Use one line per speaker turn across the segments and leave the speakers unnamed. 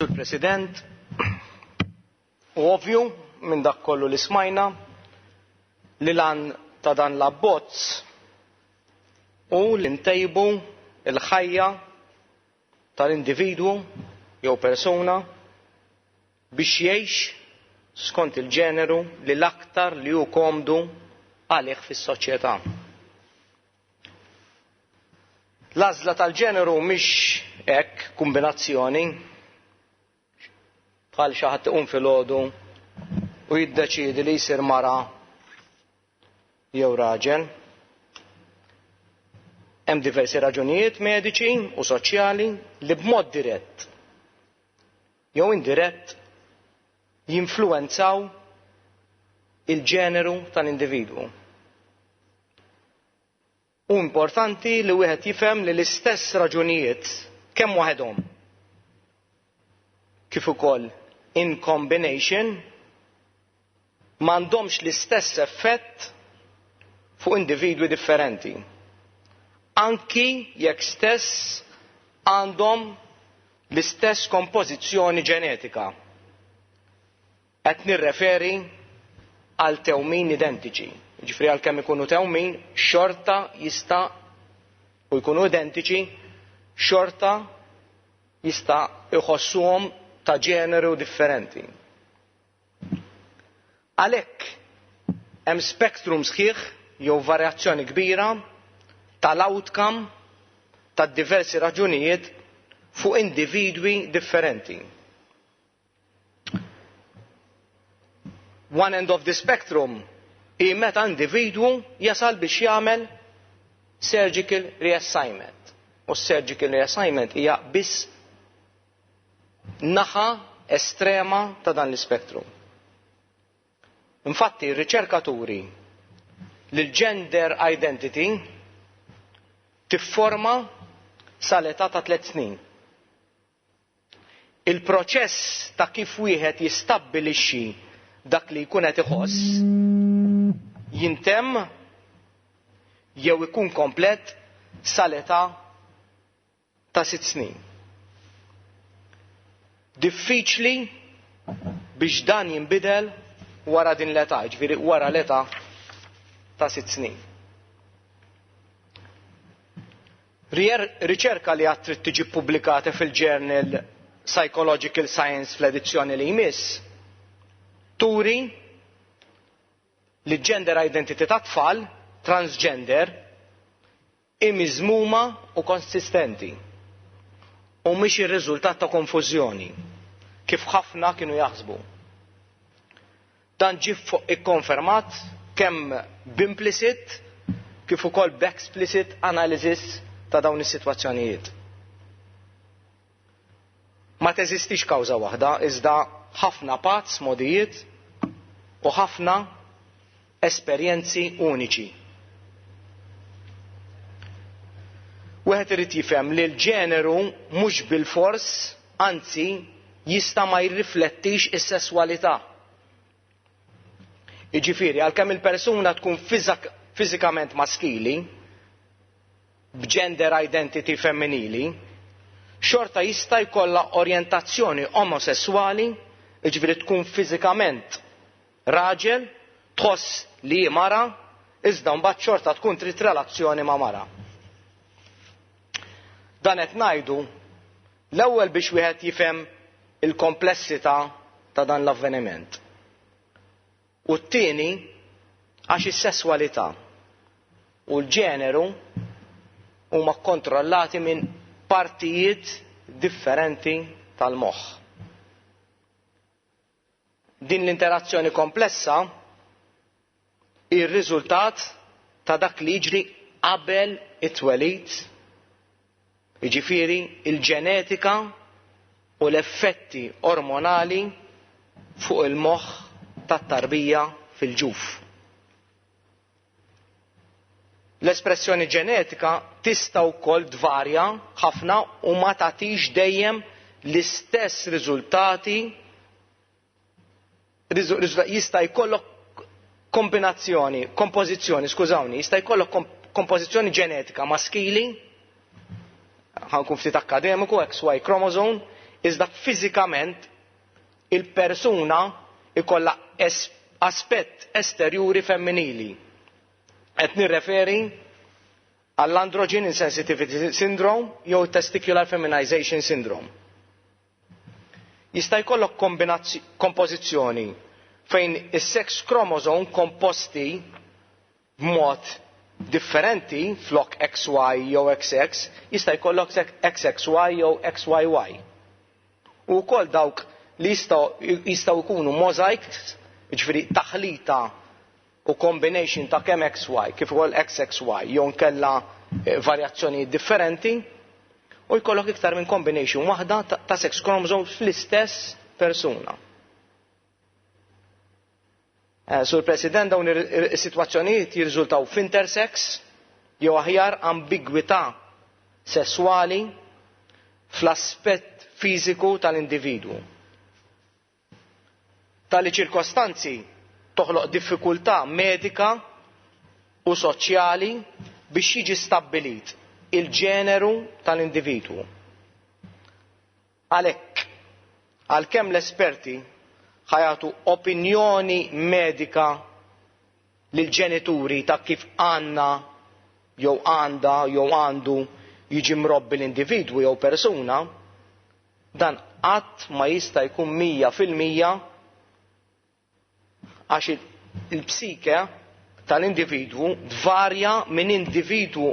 Sur President, u ovvju minn dak kollu li smajna li lan ta' dan l-abbozz u li ntejbu l-ħajja tal-individwu jew persuna biex jgħix skont il-ġeneru li l-aktar li hu komdu għalih fis-soċjetà. L-għażla tal-ġeneru mhix hekk kombinazzjoni bħal xi ħadd iqum filgħodu u jiddeċiedi li jsir mara jew raġel. Hemm diversi raġunijiet mediċi u soċjali li b'mod dirett jew indirett jinfluwenzaw il-ġeneru tal-individwu. U importanti li wieħed jifhem li l-istess raġunijiet kemm waħedhom kif ukoll in combination m'għandhomx l-istess effett fuq individwi differenti. Anki jekk stess għandhom l-istess kompożizzjoni ġenetika. Qed nirreferi għal tewmin identiċi. Ġifri għalkemm ikunu tewmin xorta jista' u jkunu identiċi xorta jista' iħossuhom ta' ġeneru differenti. Għalhekk hemm spektrum sħiħ jew varjazzjoni kbira tal-outcome ta' diversi raġunijiet fuq individwi differenti. One end of the spectrum hi meta individwu jasal biex jagħmel surgical reassignment. U surgical reassignment hija biss naħa estrema ta' dan l-ispektrum. Infatti r-riċerkaturi li l-gender identity tifforma sal-età ta' 3 snin. Il-proċess ta' kif wieħed jistabbilixxi dak li jkun qed iħoss jintemm jew ikun komplet sal-età ta' 6 snin. Diffiċli biex dan jinbidel wara din l-età, ġifieri wara l-età ta' 6 snin. Riċerka li għad trid tiġi ppubblikata fil-Journal Psychological Science fl-edizzjoni li jmiss turi li gender identity ta' tfal transgender imiżmuma u konsistenti u mhix ir-riżultat ta' konfużjoni kif ħafna kienu jaħsbu. Dan ġie ikkonfermat kemm b'implicit kif ukoll b'explicit analysis ta' dawn is-sitwazzjonijiet. Ma teżistix kawża waħda, iżda ħafna paths, modijiet u ħafna esperjenzi uniċi. Wieħed irid jifhem li l-ġeneru mhux bil-fors, anzi jista' ma jirriflettix is-sesswalità. Jiġifieri għalkemm il-persuna tkun fiżikament maskili b'gender identity femminili, xorta jista' jkollha orjentazzjoni omosessuali, jiġifieri tkun fiżikament raġel, tħoss li hi mara, iżda mbagħad xorta tkun trid relazzjoni ma' mara. Dan qed ngħidu l-ewwel biex wieħed jifhem il-komplessità ta' dan l-avveniment. U t-tieni għax is-sesswalità u l-ġeneru huma kkontrollati minn partijiet differenti tal-moħħ. Din l-interazzjoni komplessa hi r-riżultat ta' dak li jiġri qabel it-twelid, jiġifieri il-ġenetika u l-effetti ormonali fuq il-moħħ tat-tarbija fil-ġuf. L-espressjoni ġenetika tista' wkoll tvarja ħafna u ma tagħtix dejjem l-istess riżultati. Jista' jkollok jista' jkollok kompożizzjoni ġenetika maskili, ħankun ftit akademiku, XY chromosome, iżda fiżikament il-persuna ikollha aspett esterjuri femminili. Qed nirreferi għall-androgen insensitivity syndrome jew testicular feminization syndrome. Jista' jkollok kompożizzjoni fejn is-sex chromosome komposti b'mod differenti flok XY jew XX jista' jkollok XXY jew XYY. U wkoll dawk li jistgħu jkunu mosaics, jiġifieri taħlita u combination ta' kemm XY kif ukoll XXY jew nkella varjazzjoni differenti u jkollok iktar minn combination waħda ta' sex chromosomes fl-istess persuna. Sur President, dawn is-sitwazzjonijiet jirriżultaw f'intersex jew aħjar ambigwità sesswali fl-aspett fiżiku tal-individwu. Tali ċirkostanzi toħloq diffikultà medika u soċjali biex jiġi stabbilit il-ġeneru tal-individwu. Għalhekk, għalkemm l-esperti ħajatu opinjoni medika lil ġenituri ta' kif għandna jew għandha jew għandu jiġi mrobbi l-individwu jew persuna, dan qatt ma jista' jkun 100% għax il-psike tal-individwu tvarja minn individwu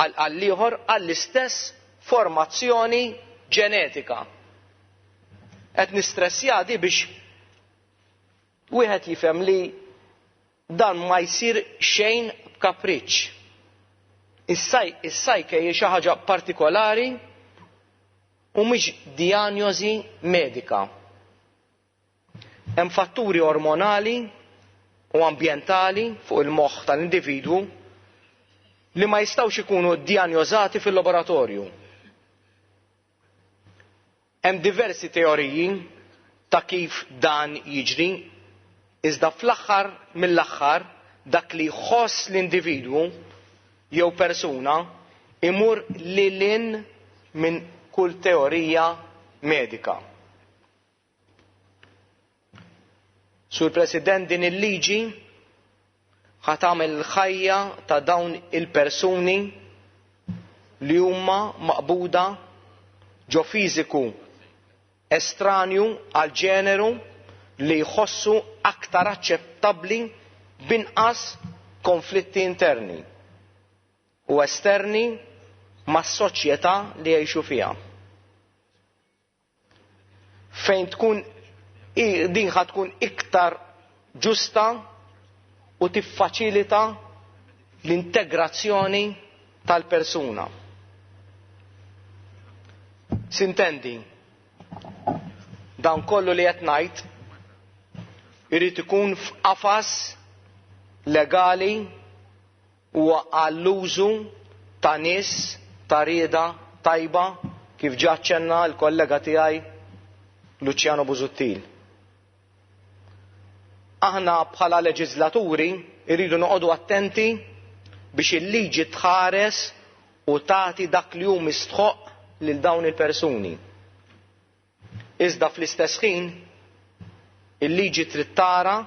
għall-ieħor għall-istess formazzjoni ġenetika. Qed nistressja di biex wieħed jifhem li dan ma jsir xejn b'kapriċċ. Is-sajke hija xi ħaġa partikolari u mhix dijanjosi medika. Hemm fatturi ormonali u ambjentali fuq il-moħħ tal-individwu li ma jistgħux ikunu ddijanjożati fil-laboratorju. Hemm diversi teoriji ta' kif dan jiġri, iżda fl-aħħar mill-aħħar dak li jħoss l-individwu jew persuna imur lil minn kull teorija medika. Sur President, din il-liġi ħat tagħmel il-ħajja ta' dawn il-persuni li huma maqbuda ġo fiżiku estranju għal ġeneru li jħossu aktar aċċettabbli b'inqas konflitti interni u esterni mas-soċjetà li jgħixu fiha. Fejn tkun din ħad tkun iktar ġusta u tiffaċilita l-integrazzjoni tal-persuna. Sintendi, dan kollu li qed ngħid irid ikun f'qafas legali u għall-użu ta' nies ta' rieda tajba kif ġa ċenna l-kollega tiegħi Luciano Busuttil. Aħna bħala leġislaturi irridu noqogħdu attenti biex il-liġi tħares u tagħti dak li hu mistħoq lil dawn il-persuni. Iżda fl-istess ħin il-liġi trid tara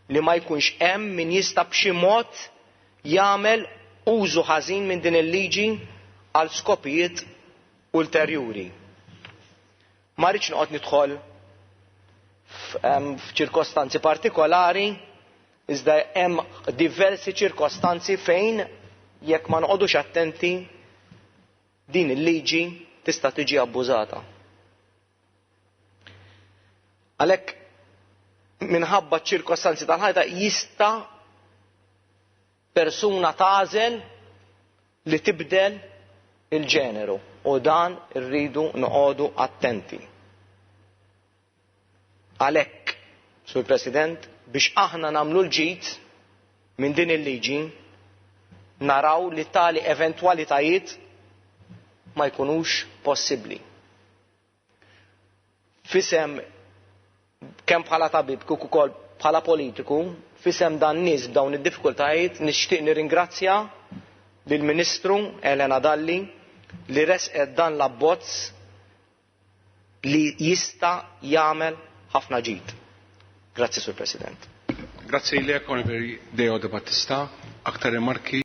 li ma jkunx hemm min jista' b'xi mod jagħmel użu ħażin minn din il-liġi għal skopijiet ulterjuri. Ma rridx noqgħod nidħol f'ċirkostanzi partikolari, iżda hemm diversi ċirkostanzi fejn jekk ma noqogħdux attenti din il-liġi tista' tiġi abbużata. Għalhekk minħabba ċ-ċirkostanzi tal-ħajta jista' persuna tagħżel li tibdel il-ġeneru u dan irridu noqogħdu attenti. Għalhekk, Sur President, biex aħna nagħmlu l-ġid minn din il-liġi naraw li tali eventwalitajiet ma jkunux possibbli. Fisem kemm bħala tabib kif ukoll bħala politiku, fisem dan nies b'dawn id-diffikultajiet nixtieq nirringrazzja lill-Ministru Elena Dalli li resqet dan l-abbozz li jista' jagħmel ħafna ġid. Grazzi, Sur President.
Grazzi lek, Onorevoli Deo De Battista. Aktar rimarki?